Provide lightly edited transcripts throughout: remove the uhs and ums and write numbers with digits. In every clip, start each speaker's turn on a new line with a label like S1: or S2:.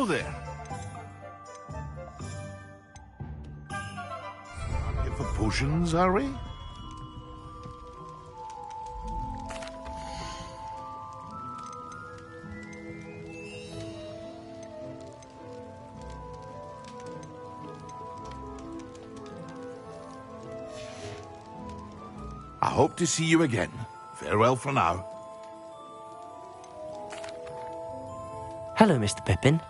S1: Hello there. Here for potions, are we? I hope to see you again. Farewell for now.
S2: Hello, Mr. Pippin.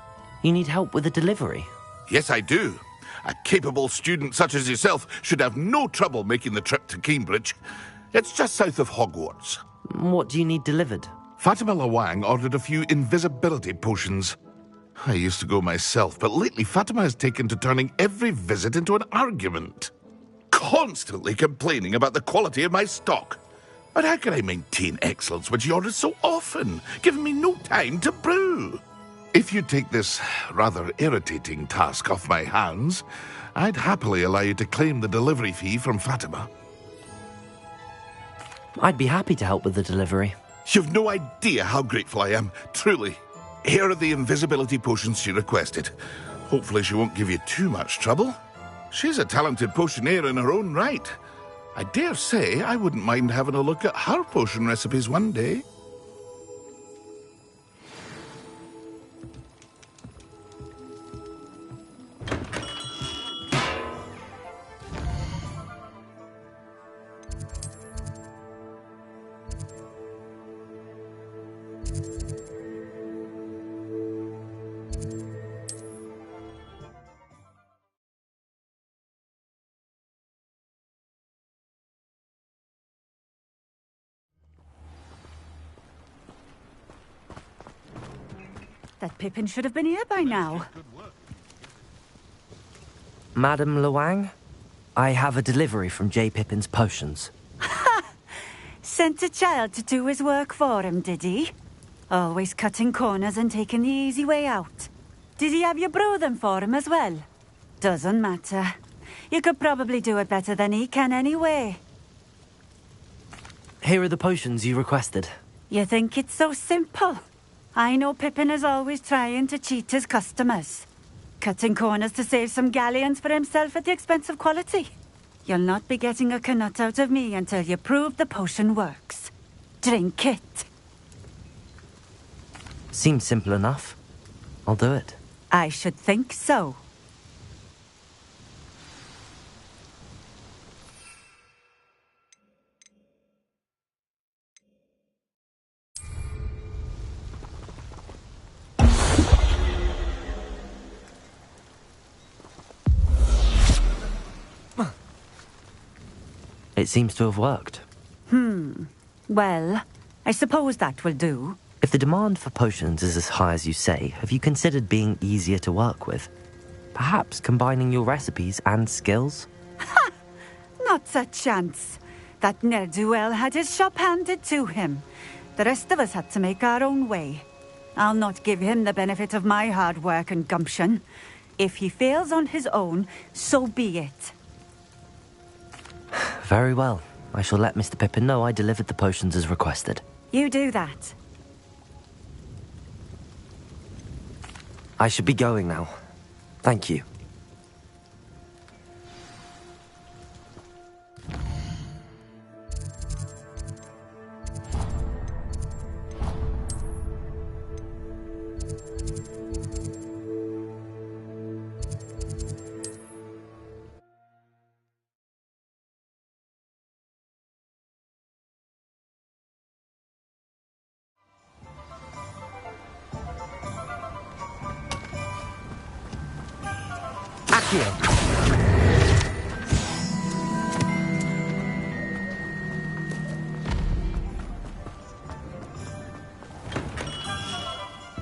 S2: You need help with a delivery?
S1: Yes, I do. A capable student such as yourself should have no trouble making the trip to Cambridge. It's just south of Hogwarts.
S2: What do you need delivered?
S1: Fatima Lawang ordered a few invisibility potions. I used to go myself, but lately Fatima has taken to turning every visit into an argument. Constantly complaining about the quality of my stock. But how can I maintain excellence when she orders so often, giving me no time to brew? If you take this rather irritating task off my hands, I'd happily allow you to claim the delivery fee from Fatima.
S2: I'd be happy to help with the delivery.
S1: You've no idea how grateful I am, truly. Here are the invisibility potions she requested. Hopefully she won't give you too much trouble. She's a talented potioneer in her own right. I dare say I wouldn't mind having a look at her potion recipes one day.
S3: That Pippin should have been here by now.
S2: Madam Lawang, I have a delivery from J. Pippin's potions.
S3: Sent a child to do his work for him, did he? Always cutting corners and taking the easy way out. Did he have you brew them for him as well? Doesn't matter. You could probably do it better than he can anyway.
S2: Here are the potions you requested.
S3: You think it's so simple? I know Pippin is always trying to cheat his customers. Cutting corners to save some galleons for himself at the expense of quality. You'll not be getting a canut out of me until you prove the potion works. Drink it.
S2: Seems simple enough. I'll do it.
S3: I should think so.
S2: It seems to have worked.
S3: Well, I suppose that will do.
S2: If the demand for potions is as high as you say, have you considered being easier to work with? Perhaps combining your recipes and skills?
S3: Not a chance. That ne'er-do-well had his shop handed to him. The rest of us had to make our own way. I'll not give him the benefit of my hard work and gumption. If he fails on his own, so be it.
S2: Very well. I shall let Mr. Pippin know I delivered the potions as requested.
S3: You do that.
S2: I should be going now. Thank you.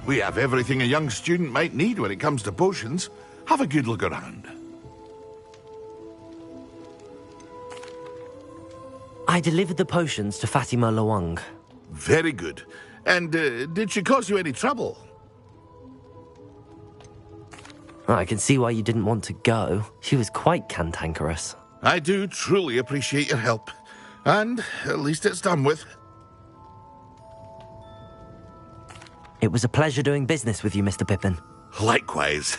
S1: We have everything a young student might need when it comes to potions. Have a good look around.
S2: I delivered the potions to Fatima Lawang.
S1: Very good. And did she cause you any trouble?
S2: I can see why you didn't want to go. She was quite cantankerous.
S1: I do truly appreciate your help. And at least it's done with.
S2: It was a pleasure doing business with you, Mr. Pippin.
S1: Likewise.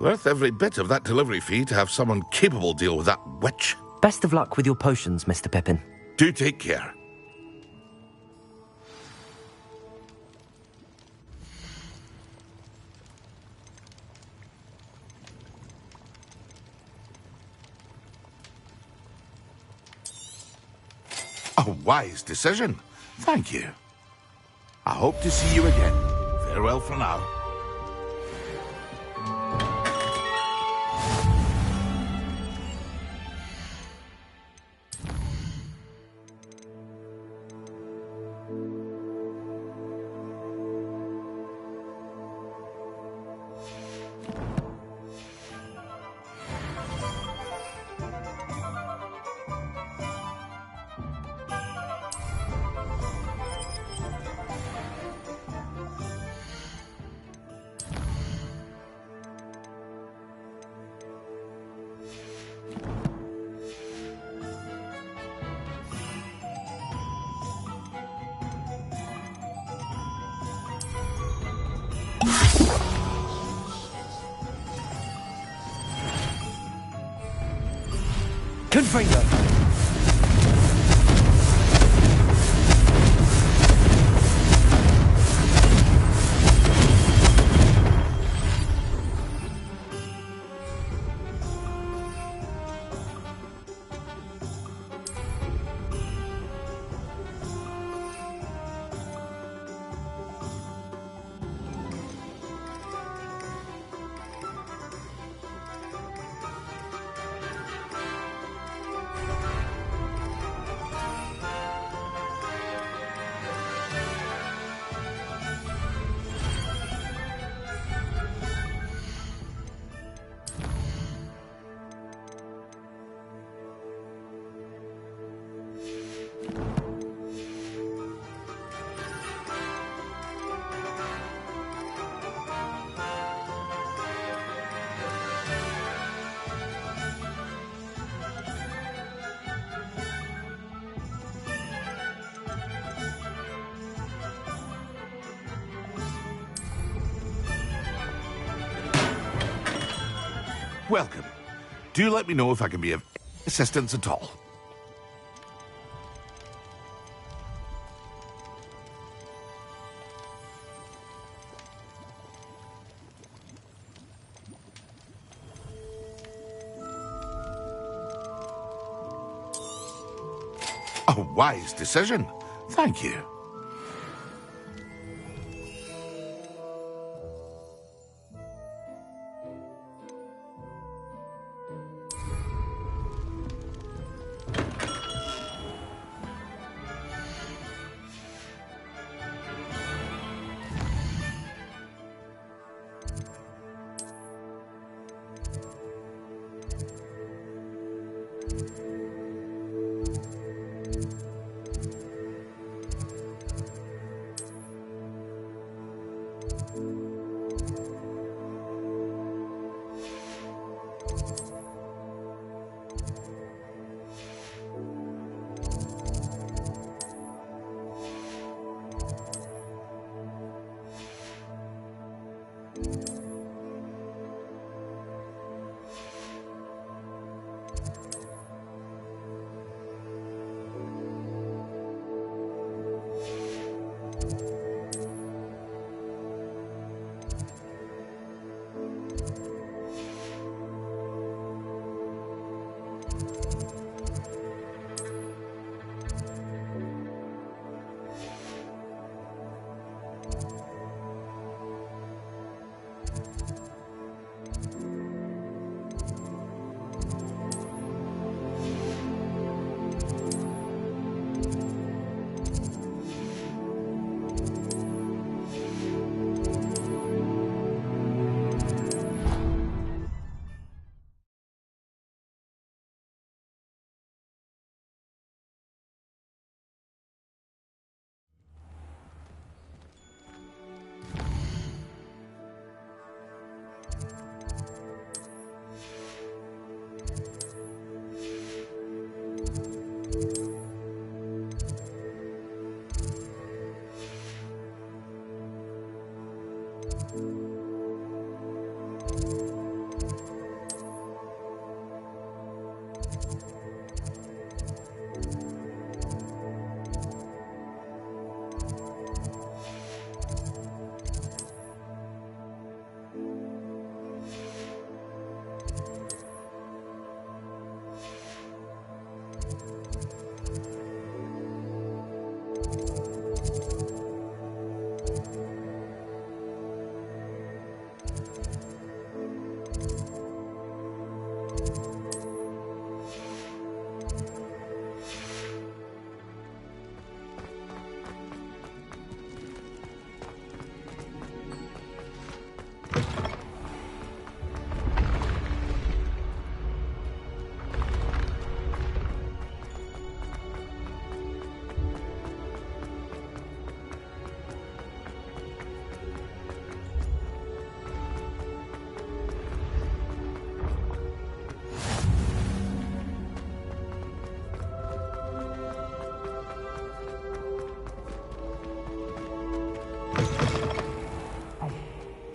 S1: Worth every bit of that delivery fee to have someone capable deal with that witch.
S2: Best of luck with your potions, Mr. Pippin.
S1: Do take care. A wise decision. Thank you. I hope to see you again. Farewell for now.
S2: Confringo! Welcome. Do let me know if I can be of assistance at all. A wise decision. Thank you.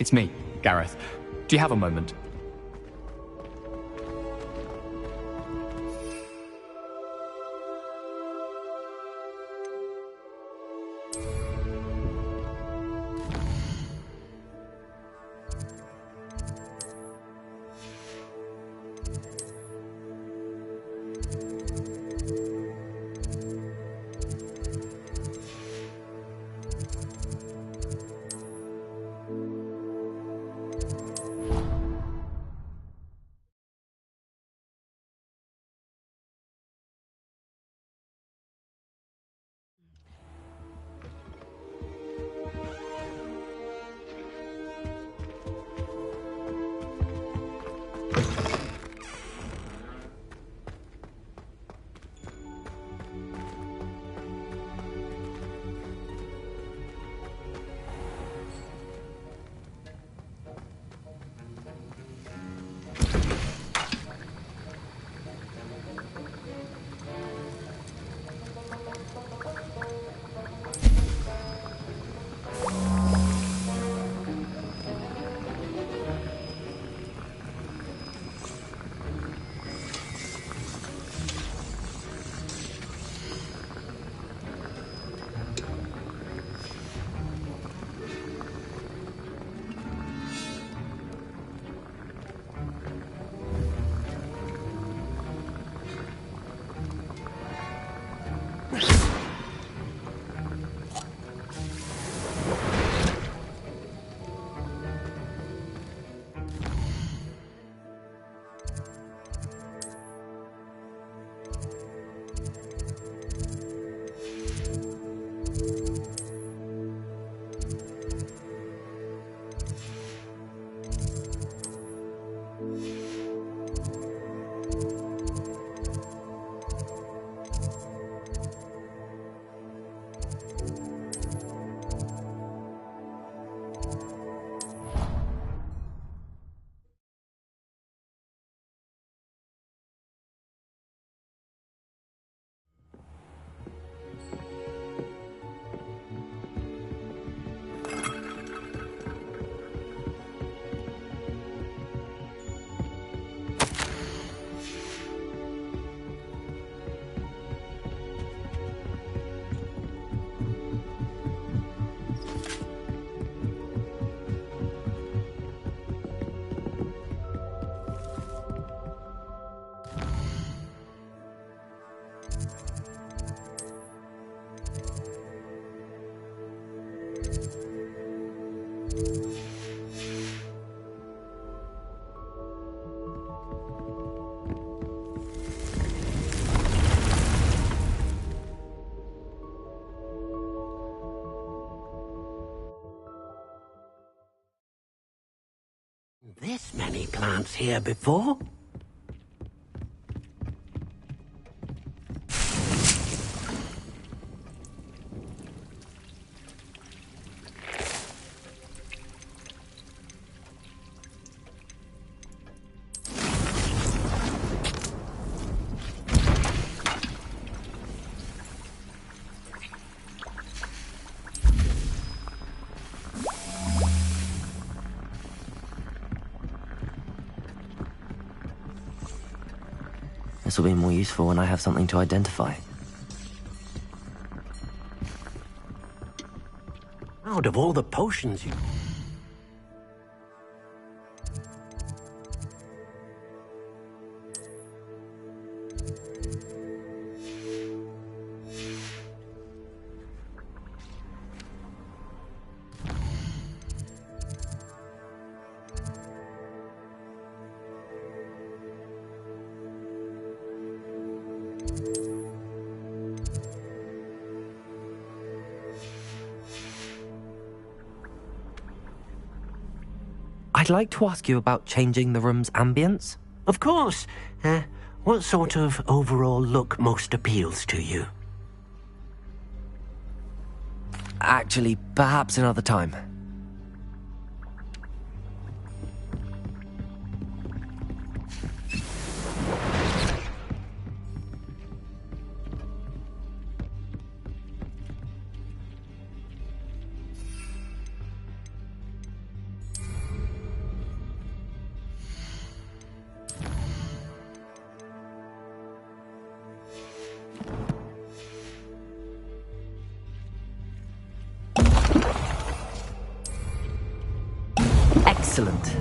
S4: It's me, Gareth. Do you have a moment?
S5: This many plants here before?
S2: This will be more useful when I have something to identify.
S5: Out of all the potions you...
S2: I'd like to ask you about changing the room's ambience.
S5: Of course. What sort of overall look most appeals to you?
S2: Actually, perhaps another time. Excellent.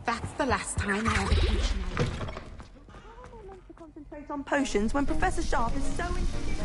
S6: That's the last time I ever teach you.
S7: How am I meant to concentrate on potions when Professor Sharp is so insistent?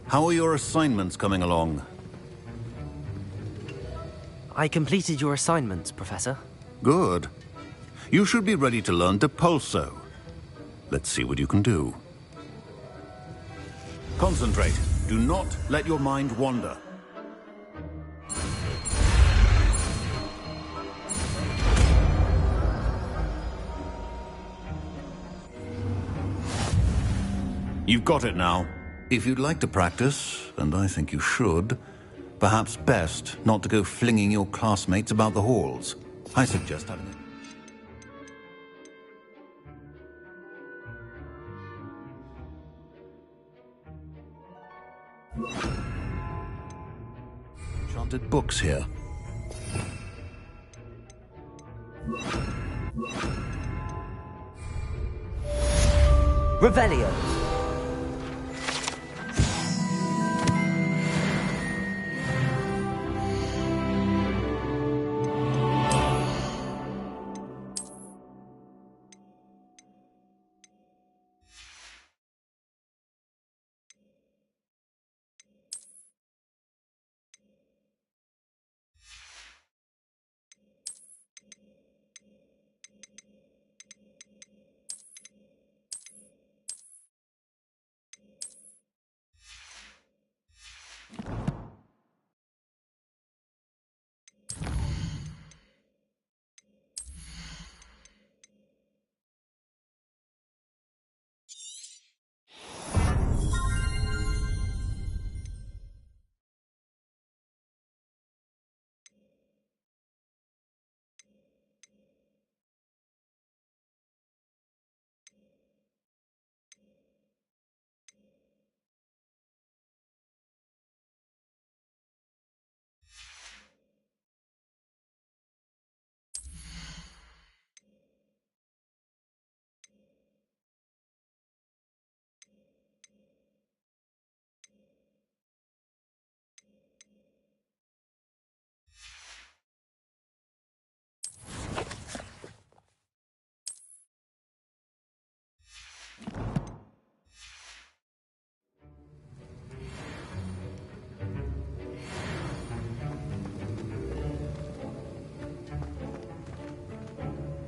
S8: How are your assignments coming along?
S2: I completed your assignments, Professor.
S8: Good. You should be ready to learn Depulso. Let's see what you can do. Concentrate. Do not let your mind wander. You've got it now. If you'd like to practice, and I think you should, perhaps best not to go flinging your classmates about the halls. I suggest having it. Enchanted books here.
S2: Revelio.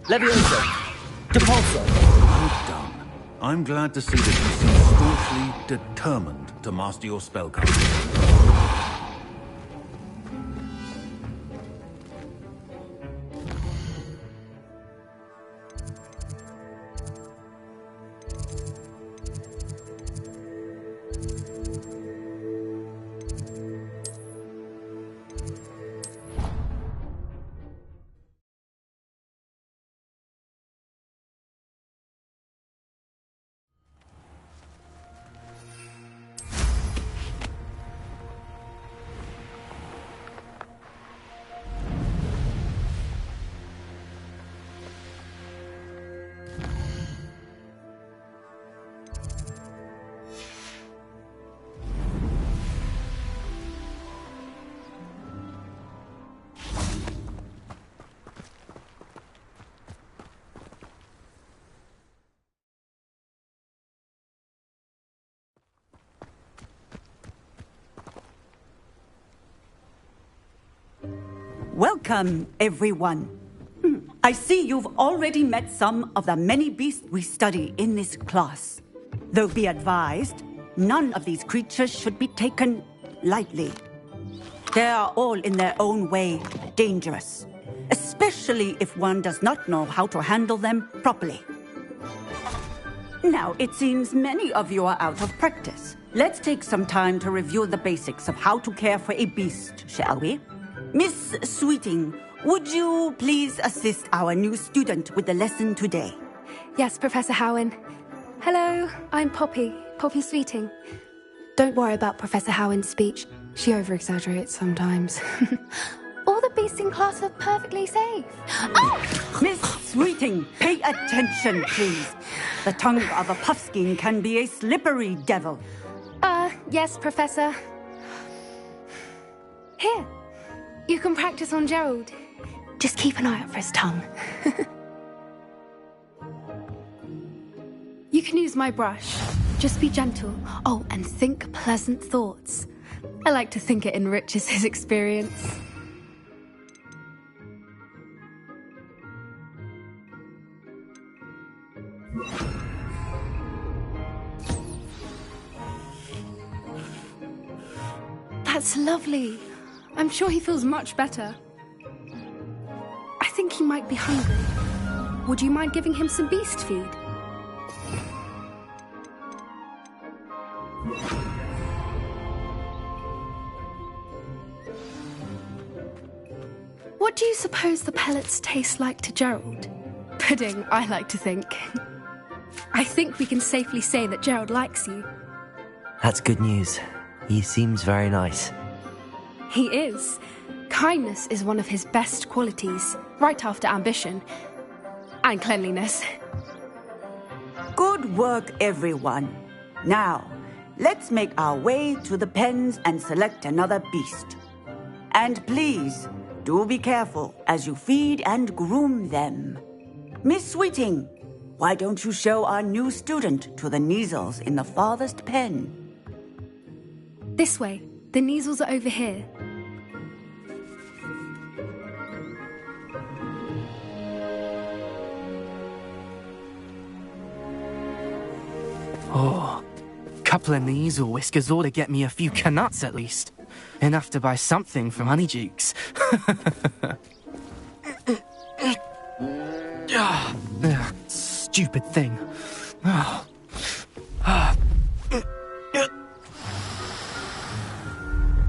S2: Levioso. Depulso.
S8: Well done. I'm glad to see that you seem staunchly determined to master your spellcasting.
S3: Welcome, everyone. I see you've already met some of the many beasts we study in this class. Though be advised, none of these creatures should be taken lightly. They are all in their own way dangerous, especially if one does not know how to handle them properly. Now, it seems many of you are out of practice. Let's take some time to review the basics of how to care for a beast, shall we? Miss Sweeting, would you please assist our new student with the lesson today?
S9: Yes, Professor Howen. Hello, I'm Poppy Sweeting. Don't worry about Professor Howen's speech. She over-exaggerates sometimes. All the beasts in class are perfectly safe. Oh!
S3: Miss Sweeting, pay attention, please. The tongue of a puffskein can be a slippery devil.
S9: Yes, Professor. Here, you can practice on Gerald. Just keep an eye out for his tongue. You can use my brush. Just be gentle. Oh, and think pleasant thoughts. I like to think it enriches his experience. That's lovely. I'm sure he feels much better. I think he might be hungry. Would you mind giving him some beast feed? What do you suppose the pellets taste like to Gerald? Pudding, I like to think. I think we can safely say that Gerald likes you.
S2: That's good news. He seems very nice.
S9: He is. Kindness is one of his best qualities, right after ambition. And cleanliness.
S3: Good work, everyone. Now, let's make our way to the pens and select another beast. And please, do be careful as you feed and groom them. Miss Sweeting, why don't you show our new student to the Neasels in the farthest pen?
S9: This way. The Neasels are over here.
S10: Oh, couple of Neasel whiskers ought to get me a few canuts at least. Enough to buy something from Honeydukes. Stupid thing.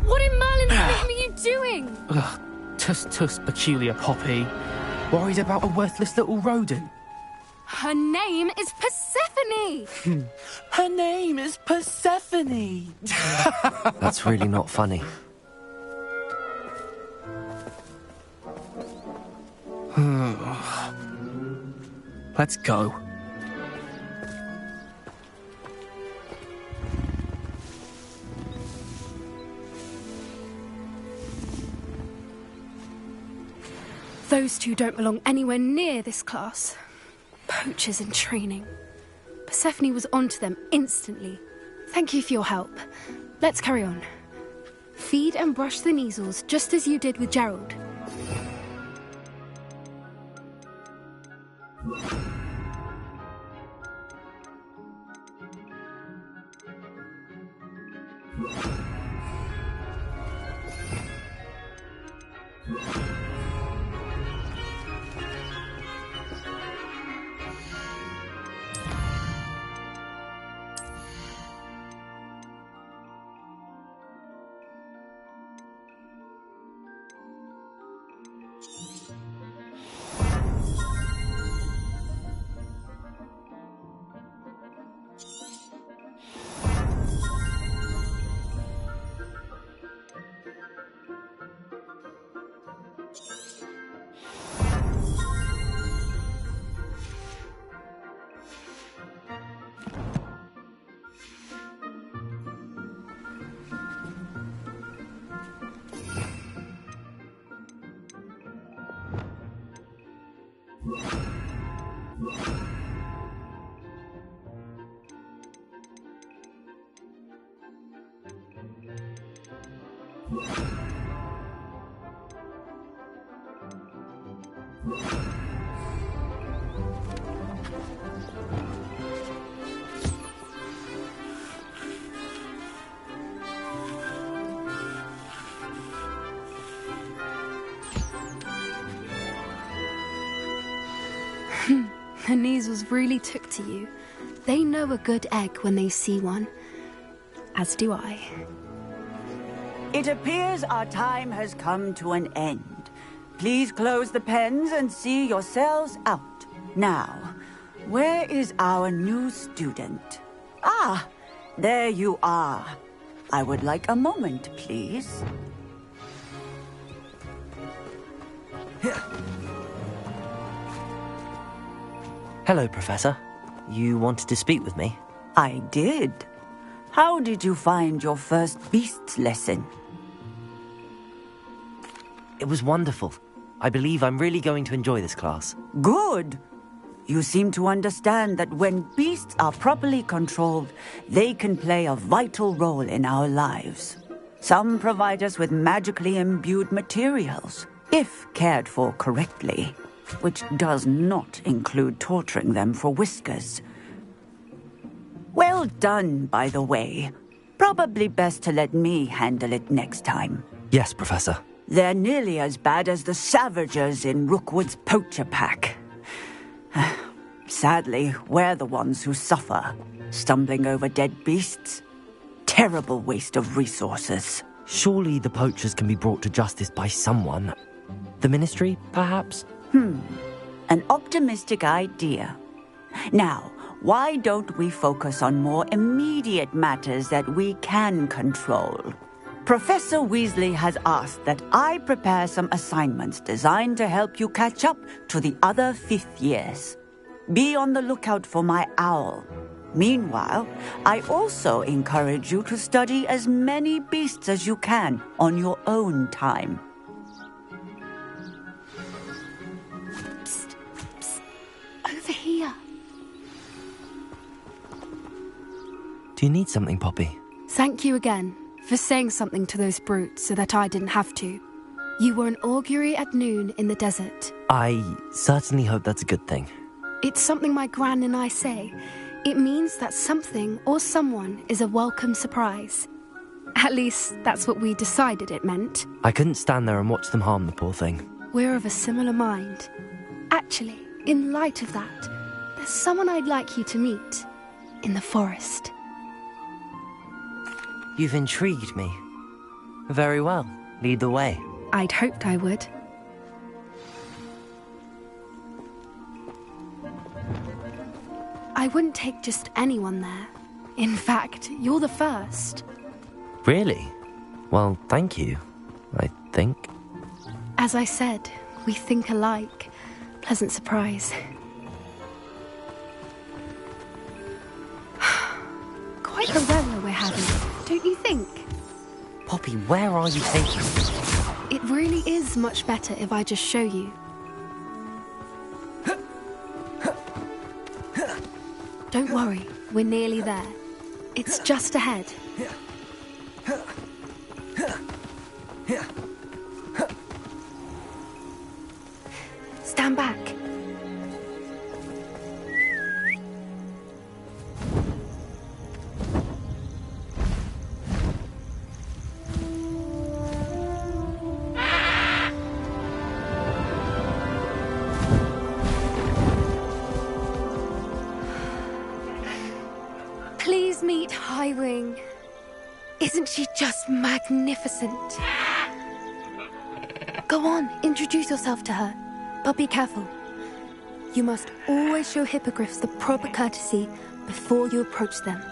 S9: What in Merlin's name are you doing?
S10: Tuss, peculiar Poppy. Worried about a worthless little rodent.
S9: Her name is Persephone!
S10: Her name is Persephone!
S2: That's really not funny.
S10: Let's go.
S9: Those two don't belong anywhere near this class. Poachers in training. Persephone was onto them instantly. Thank you for your help. Let's carry on. Feed and brush the Neasels just as you did with Gerald. The Neasels really took to you. They know a good egg when they see one. As do I.
S3: It appears our time has come to an end. Please close the pens and see yourselves out. Now, where is our new student? Ah, there you are. I would like a moment, please.
S2: Hello, Professor. You wanted to speak with me?
S3: I did. How did you find your first beasts lesson?
S2: It was wonderful. I believe I'm really going to enjoy this class.
S3: Good. You seem to understand that when beasts are properly controlled, they can play a vital role in our lives. Some provide us with magically imbued materials, if cared for correctly, which does not include torturing them for whiskers. Well done, by the way. Probably best to let me handle it next time.
S2: Yes, Professor.
S3: They're nearly as bad as the Savagers in Rookwood's poacher pack. Sadly, we're the ones who suffer, stumbling over dead beasts. Terrible waste of resources.
S2: Surely the poachers can be brought to justice by someone. The Ministry, perhaps?
S3: An optimistic idea. Now, why don't we focus on more immediate matters that we can control? Professor Weasley has asked that I prepare some assignments designed to help you catch up to the other fifth years. Be on the lookout for my owl. Meanwhile, I also encourage you to study as many beasts as you can on your own time.
S9: Psst, psst. Over here.
S2: Do you need something, Poppy?
S9: Thank you again for saying something to those brutes so that I didn't have to. You were an augury at noon in the desert.
S2: I certainly hope that's a good thing.
S9: It's something my gran and I say. It means that something or someone is a welcome surprise. At least, that's what we decided it meant.
S2: I couldn't stand there and watch them harm the poor thing.
S9: We're of a similar mind. Actually, in light of that, there's someone I'd like you to meet. In the forest.
S2: You've intrigued me. Very well. Lead the way.
S9: I'd hoped I would. I wouldn't take just anyone there. In fact, you're the first.
S2: Really? Well, thank you, I think.
S9: As I said, we think alike. Pleasant surprise. Quite a revel we're having, don't you think?
S2: Poppy, where are you taking me?
S9: It really is much better if I just show you. Don't worry, we're nearly there. It's just ahead. Stand back. Please meet Highwing. Isn't she just magnificent? Go on, introduce yourself to her. But be careful. You must always show hippogriffs the proper courtesy before you approach them.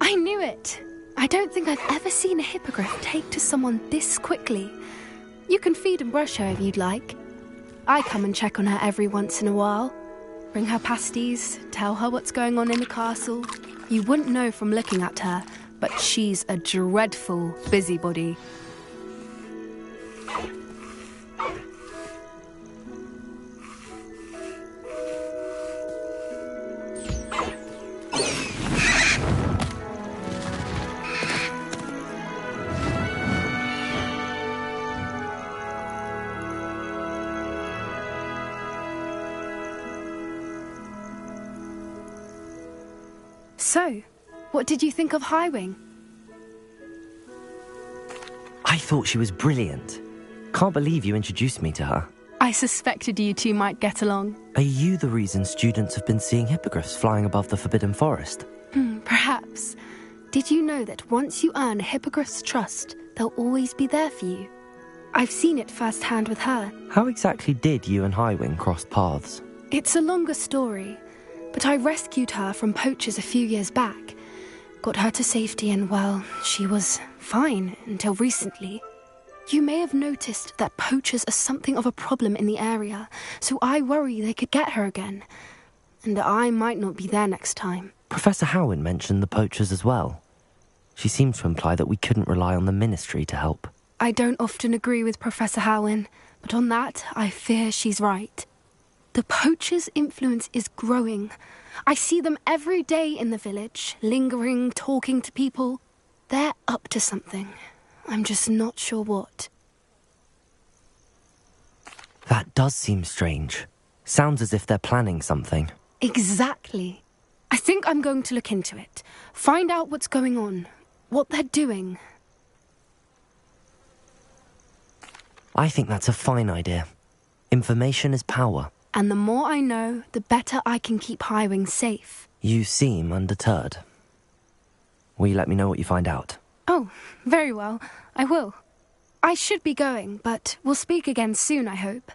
S9: I knew it! I don't think I've ever seen a hippogriff take to someone this quickly. You can feed and brush her if you'd like. I come and check on her every once in a while. Bring her pasties, tell her what's going on in the castle. You wouldn't know from looking at her, but she's a dreadful busybody. So, what did you think of Highwing?
S2: I thought she was brilliant. Can't believe you introduced me to her.
S9: I suspected you two might get along.
S2: Are you the reason students have been seeing hippogriffs flying above the Forbidden Forest?
S9: Perhaps. Did you know that once you earn a hippogriff's trust, they'll always be there for you? I've seen it firsthand with her.
S2: How exactly did you and Highwing cross paths?
S9: It's a longer story, but I rescued her from poachers a few years back. Got her to safety and, well, she was fine until recently. You may have noticed that poachers are something of a problem in the area, so I worry they could get her again. And I might not be there next time.
S2: Professor Howin mentioned the poachers as well. She seemed to imply that we couldn't rely on the Ministry to help.
S9: I don't often agree with Professor Howin, but on that, I fear she's right. The poachers' influence is growing. I see them every day in the village, lingering, talking to people. They're up to something. I'm just not sure what.
S2: That does seem strange. Sounds as if they're planning something.
S9: Exactly. I think I'm going to look into it. Find out what's going on. What they're doing.
S2: I think that's a fine idea. Information is power.
S9: And the more I know, the better I can keep Highwing safe.
S2: You seem undeterred. Will you let me know what you find out?
S9: Oh, very well. I will. I should be going, but we'll speak again soon, I hope.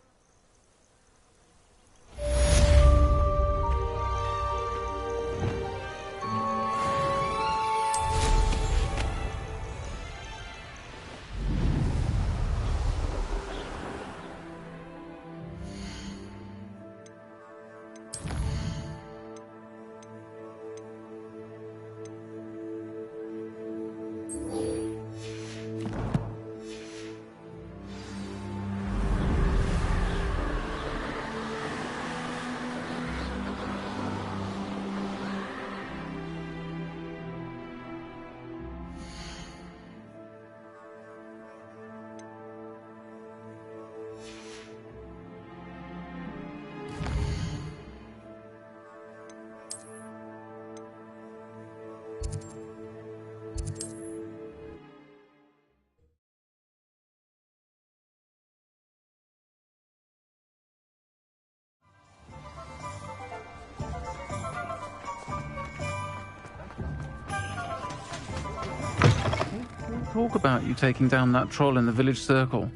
S11: Talk about you taking down that troll in the village circle.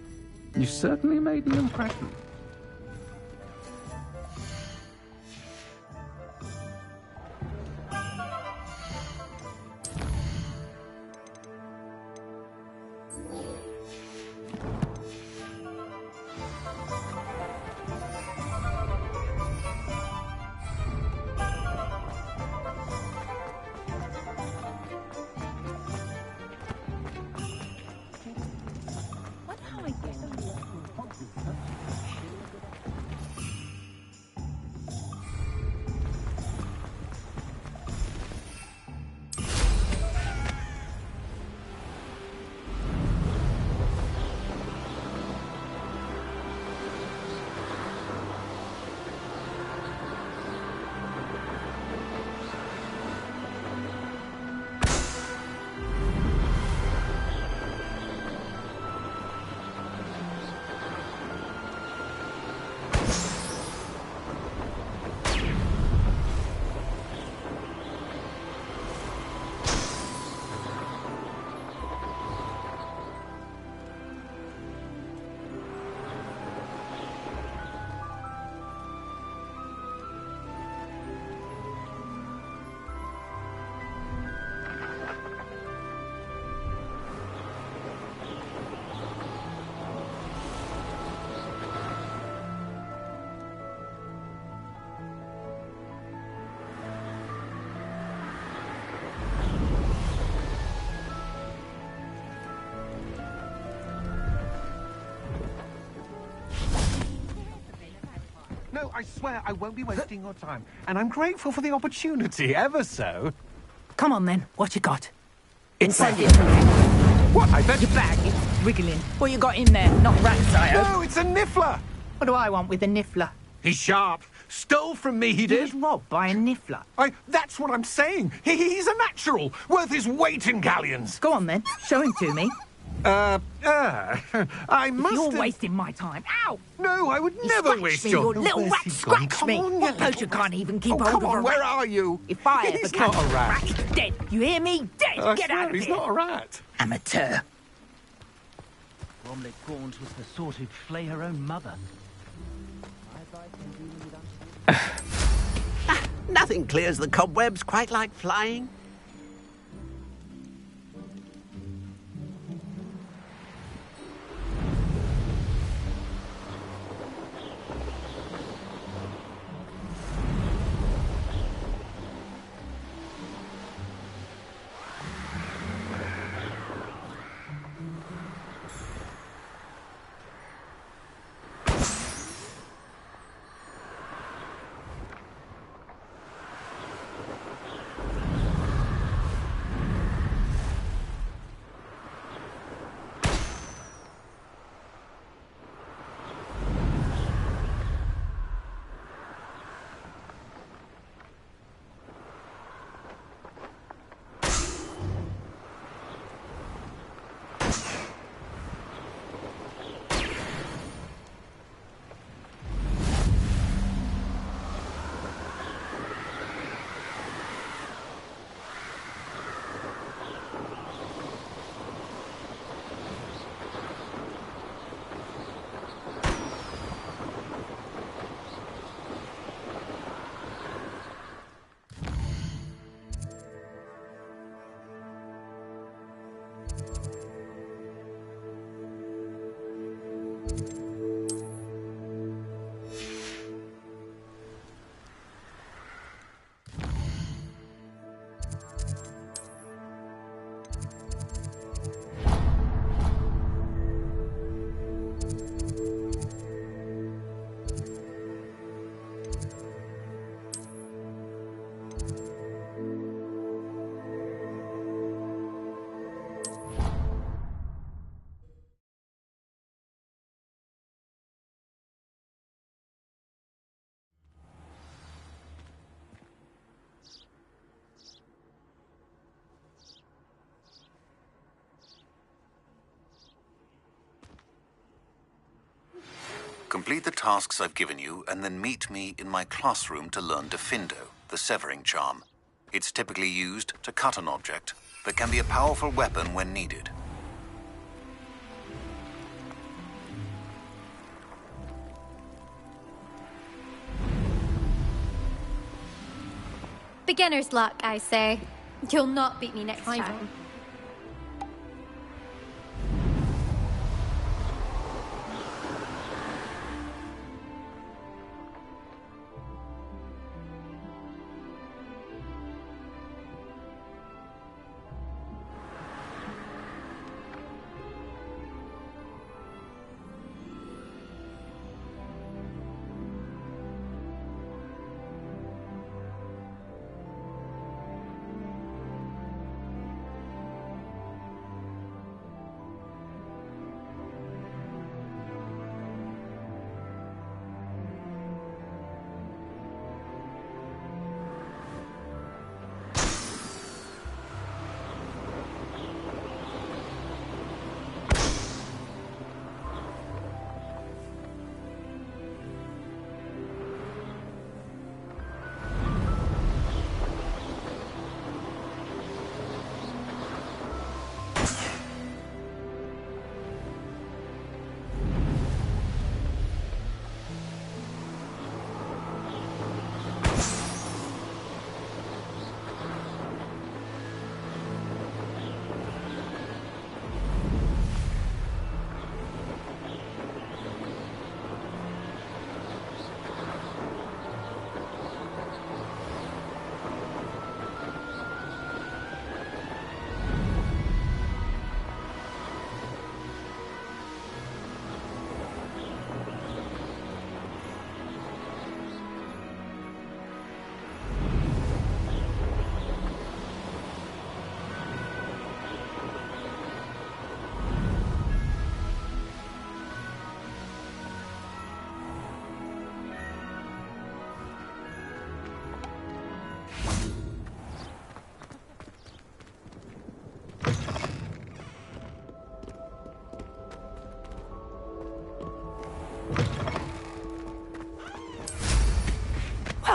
S11: You certainly made an impression.
S12: No, I swear I won't be wasting your time. And I'm grateful for the opportunity, ever so.
S13: Come on then, what you got?
S12: It's
S13: Send
S12: like...
S13: it to me.
S12: What? I bet...
S13: Your bag is wiggling. What you got in there? Not rats, I hope.
S12: No, it's a niffler!
S13: What do I want with a niffler?
S12: He's sharp. Stole from me, he
S13: He
S12: did.
S13: was robbed by a niffler.
S12: That's what I'm saying. He's a natural, worth his weight in galleons.
S13: Go on then, show him to me.
S12: I must
S13: You're
S12: have...
S13: wasting my time. Ow!
S12: No, I would
S13: You
S12: never
S13: scratched
S12: waste
S13: me,
S12: your...
S13: you little
S12: Where's
S13: rat,
S12: he gone?
S13: scratch
S12: Come
S13: me.
S12: on, you
S13: What poacher
S12: little
S13: can't even keep
S12: Oh,
S13: hold
S12: come
S13: of
S12: on,
S13: a
S12: where
S13: rat?
S12: are you?
S13: If I ever
S12: He's
S13: catch
S12: not a rat.
S13: he's dead. You hear me? Dead.
S12: I
S13: Get
S12: swear,
S13: out of
S12: he's
S13: here.
S12: not a rat.
S13: Amateur.
S14: Bromley Gaunt was the sort who'd flay her own mother.
S5: Nothing clears the cobwebs quite like flying.
S8: Complete the tasks I've given you, and then meet me in my classroom to learn Defindo, the severing charm. It's typically used to cut an object, but can be a powerful weapon when needed.
S15: Beginner's luck, I say. You'll not beat me next time.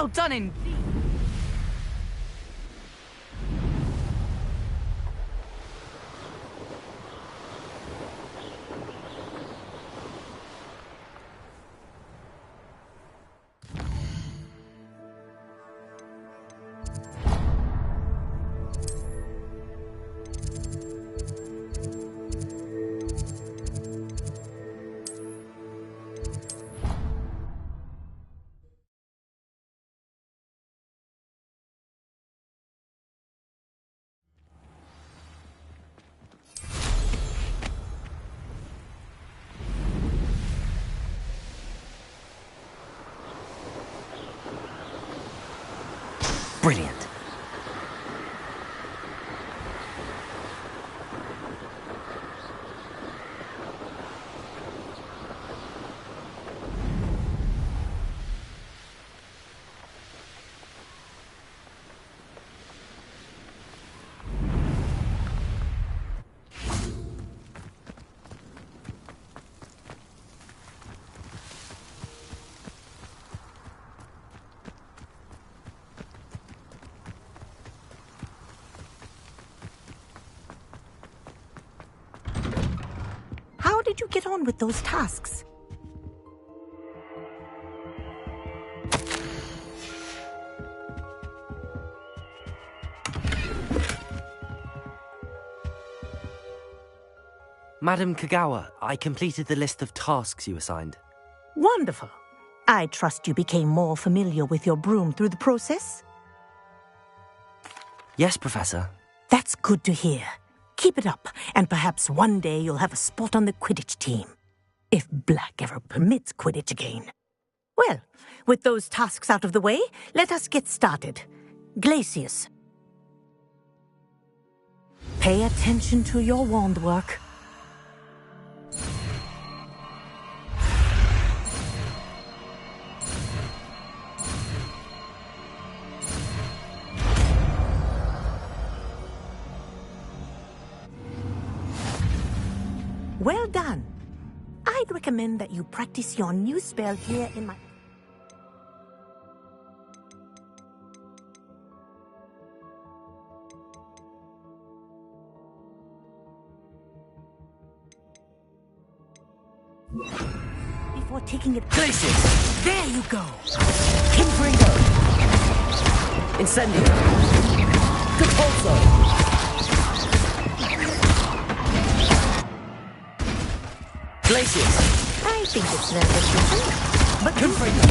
S10: Well done indeed.
S2: Brilliant.
S16: How did you get on with those tasks?
S2: Madam Kagawa, I completed the list of tasks you assigned.
S16: Wonderful. I trust you became more familiar with your broom through the process?
S2: Yes, Professor.
S16: That's good to hear. Keep it up, and perhaps one day you'll have a spot on the Quidditch team. If Black ever permits Quidditch again. Well, with those tasks out of the way, let us get started. Glacius. Pay attention to your wand work. Well done. I'd recommend that you practice your new spell here in my... Before taking it...
S2: Glacius!
S16: There you go!
S2: Confringo! Incendio! Capulso! Glacius!
S16: I think it's nervous, but
S2: Confringo!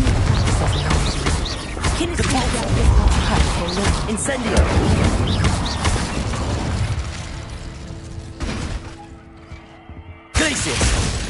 S2: Incendio! Glacius!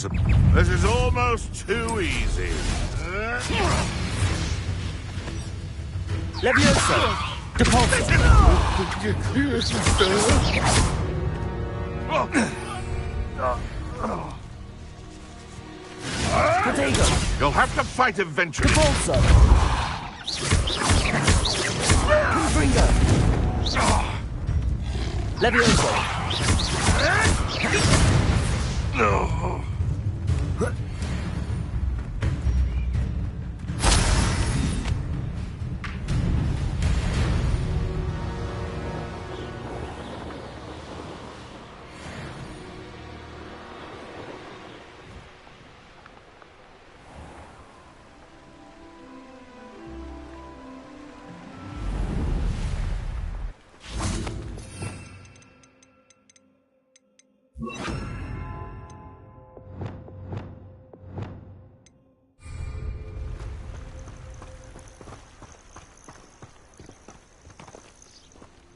S1: rules. This is almost too easy.
S17: Levioso! Depulso! Potato!
S1: You'll have to fight eventually.
S17: Depulso! Confringo! Levioso!
S1: No.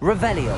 S17: Revelio.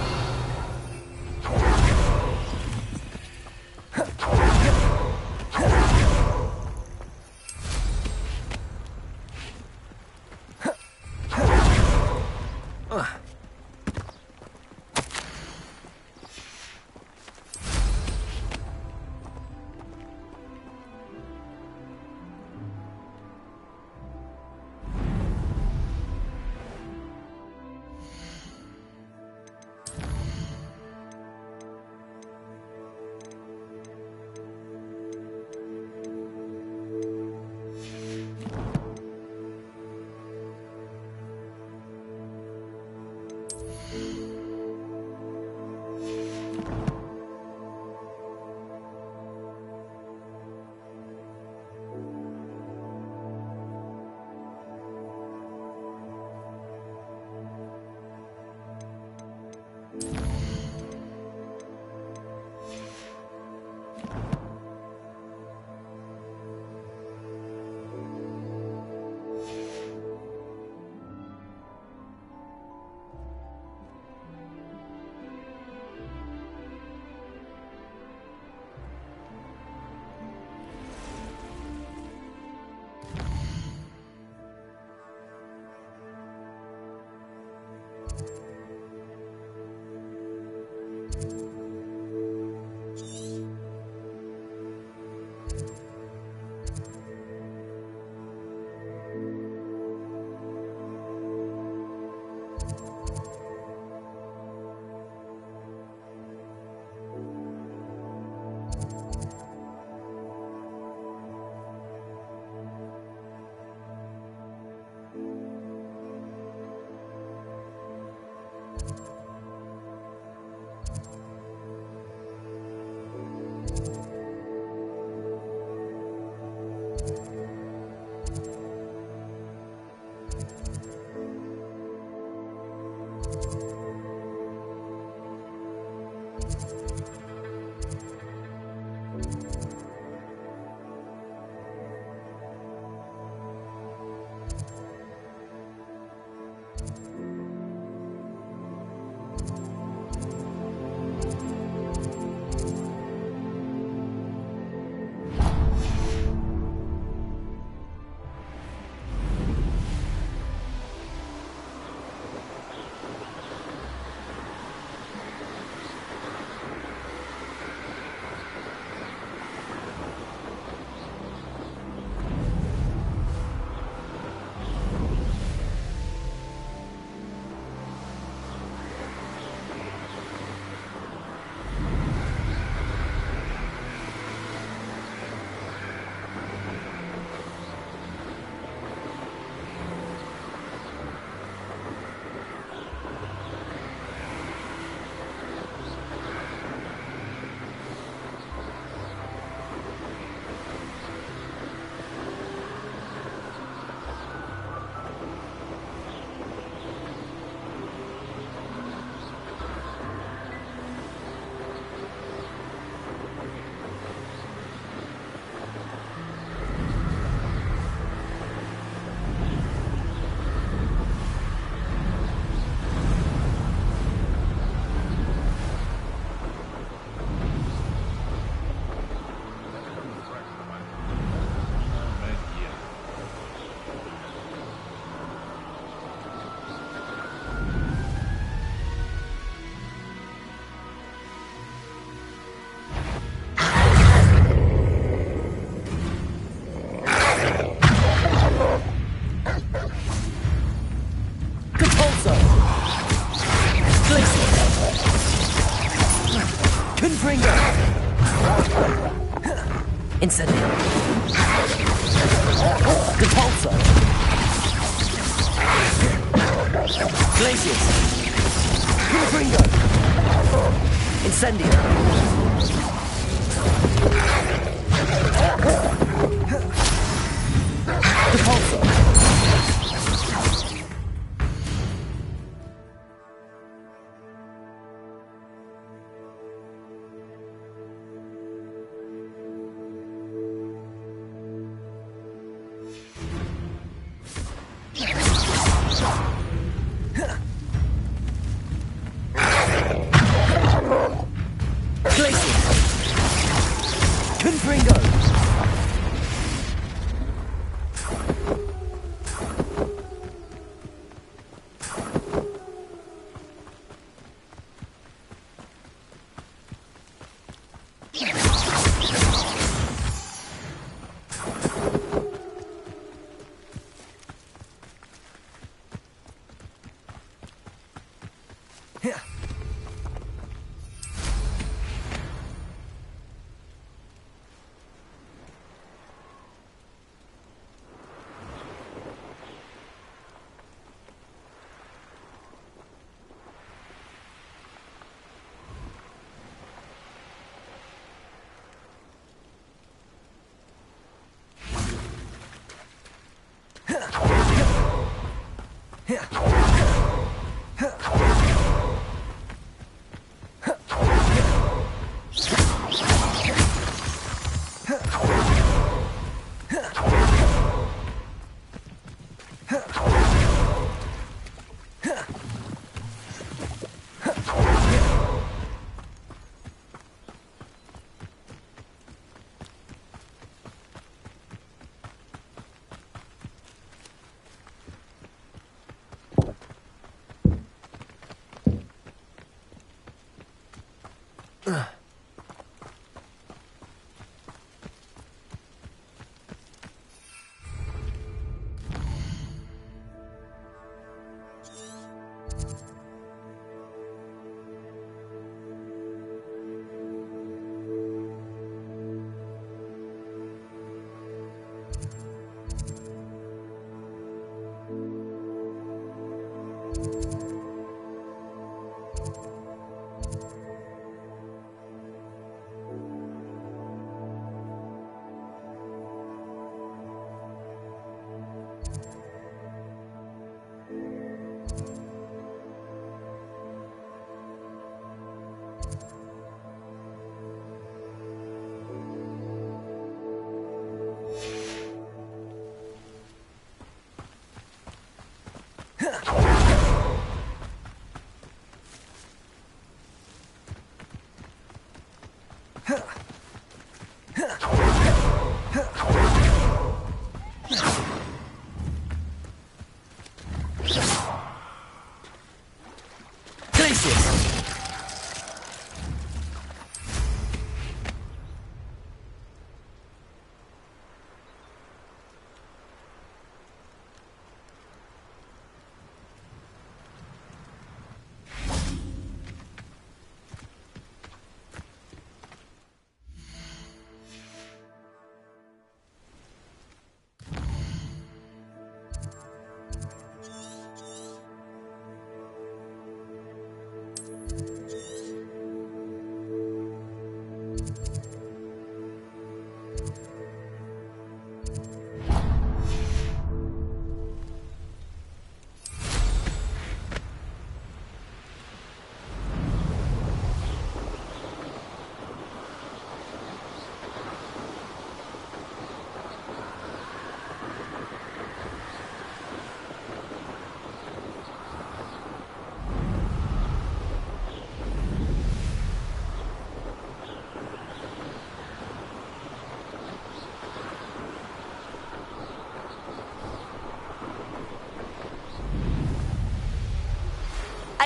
S17: Incendio. Depulso. Glacius. Confringo. Incendio. Depulso.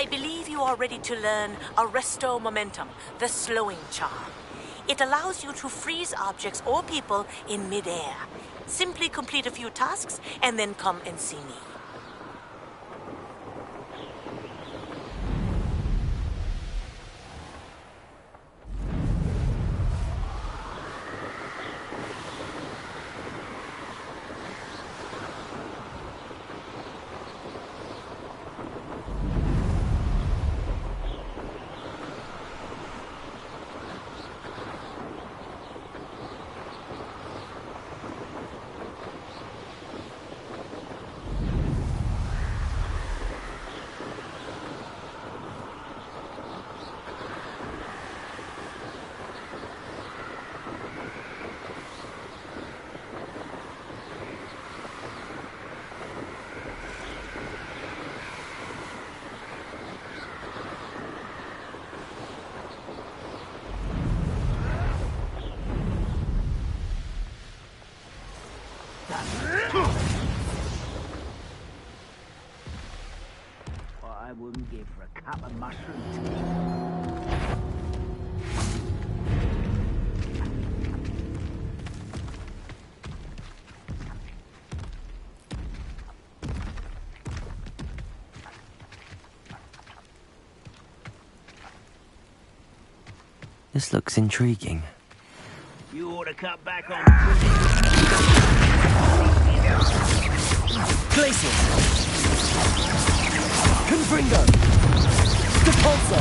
S16: I believe you are ready to learn Arresto Momentum, the slowing charm. It allows you to freeze objects or people in midair. Simply complete a few tasks and then come and see me.
S14: What I wouldn't give for a cup of mushroom tea.
S2: This looks intriguing.
S14: You ought to cut back on...
S17: Glacier! Confringo! Depulso!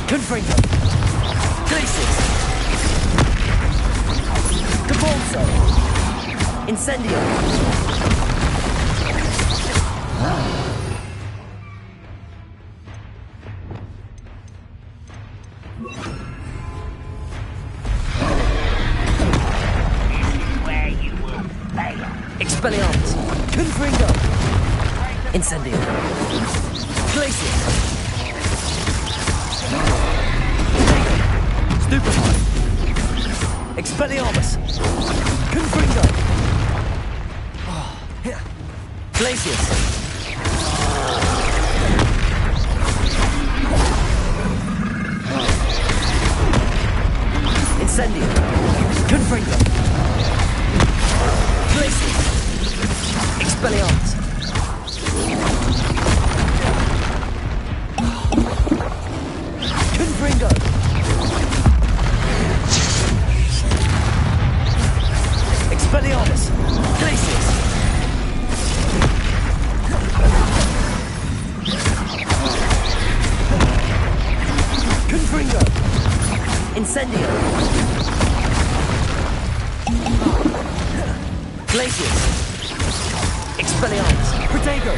S17: Confringo! Glacier! Depulso! Incendio! Expelliarmus! Confringo! Incendio! Glacier! Stupefy! Expelliarmus! Confringo! Glacius! Incendio! Confringo! Glacius! Expelliarmus! Confringo! Expelliarmus! Glacius! Confringo! Incendio! Glacius! Expelliarmus! Protego!